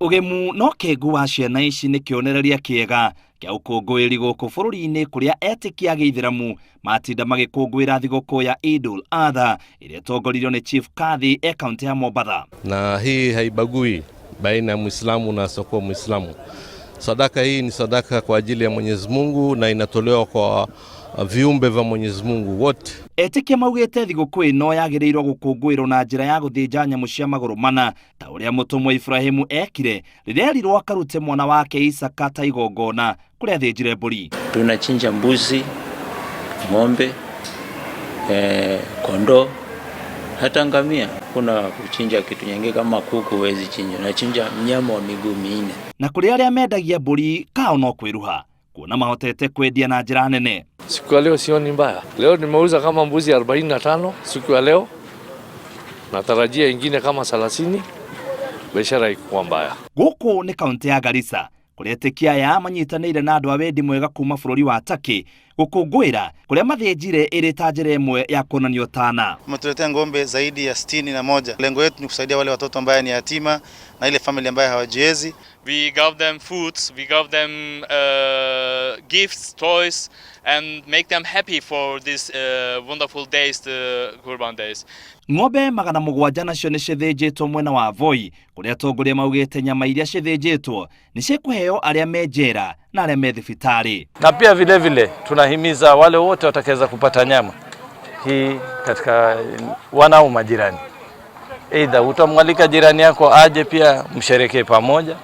Ugemu no kengu wa ciana ici nĩ kĩonereria kĩega kĩa ũkũngũĩri gũkũ bũrũri-inĩ kũrĩa Etikia giithiramu matinda magĩkũngũĩra thigũkũ ya Idd Ul Adha ĩrĩa ĩtongoririo nĩ Chief Kadhi kaunti ya Mombasa. Na hii haibagui baina ya Muislamu na asiokuwa Muislamu. Sadaka hii ni sadaka kwa ajili ya Mwenyezi Mungu na inatolewa kwa viumbe vya Mwenyezi Mungu wote. Etikia maugĩte thigũkũ ĩno yagĩrĩirwo gũkũngũĩrwo na njĩra ya guthinja nyamũ cia magũrũ mana ta ũrĩa mũtũmwo Ibrahimu ekire rĩrĩa erirwo akarute mwana wake Isaka ta igongona kũrĩa athĩnjire mbũri. Tunachinja mbuzi, ng'ombe, kondoo, hata ngamia. Kuna kuchinja kitu nyingine kama kuku huwezi chinja, unachinja mnyama wa miguu minne. Na kũrĩ arĩa mendagia mbũri kao no kwĩruha kuona mahotete kwendia na njĩra nene. Siku ya leo sioni mbaya. Leo nimeuza kama mbuzi 45 siku ya leo. Natarajia ingine kama 30. Biashara ikuwa mbaya. Gũkũ nĩ kaunti ya Garissa kũrĩa Etikia nimanyitaniire na andũ a wendi mwega kuma bũrũri wa Turkey gũkũngũĩra kũrĩa mathĩnjire ĩrĩ ta njĩra ĩmwe ya kuonania tana. Tumetuletea ng'ombe zaidi ya 61. Lengo letu ni kusaidia wale watoto ambao ni yatima na ile familia ambayo hawajiwezi. We gave them foods, we gave them gifts, toys, and make them happy for these wonderful days, the Kurban days. Ng'ombe 700 nacio nĩ cithĩnjĩtwo mwena wa Voi kũrĩa atongoria maugĩte nyama iria cithĩnjĩtwo nĩ cikũheo arĩa me njera na arĩa me thibitarĩ. Na pia vile vile tunahimiza wale wote watakaweza kupata nyama hii katika wanao majirani. Aidha utamwalika jirani yako aje pia msherekee pamoja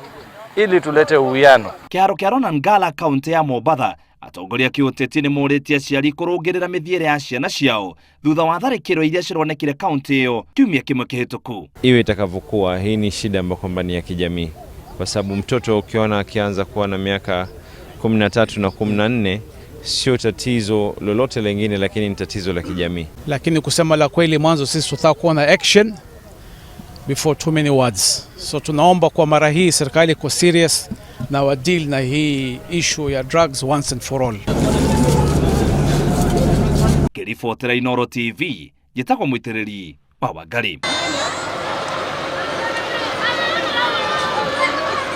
ili tulete uwiano. Kĩaro kĩa Ronangala kaunti ya Mombasa atongoria kĩũteti nĩ morĩtie aciari kũrũngĩrĩra mĩthiĩre ya ciana ciao thutha wa tharĩkĩro iria cironekire kaunti ĩyo kiumia kĩmwe kĩhĩtũku. Iwe itakavyokuwa, hii ni shida ambayo kwamba ni ya kijamii, kwa sababu mtoto ukiona akianza kuwa na miaka 13 na 14 sio tatizo lolote lingine, lakini ni tatizo la kijamii. Lakini kusema la kweli, mwanzo sisi tutaka kuona action before too many words. So tunaomba kwa mara hii serikali iko serious na wa deal na hii issue ya drugs once and for all. Kiribotera Inooro TV, jitagwo mwitereri wa Wangari.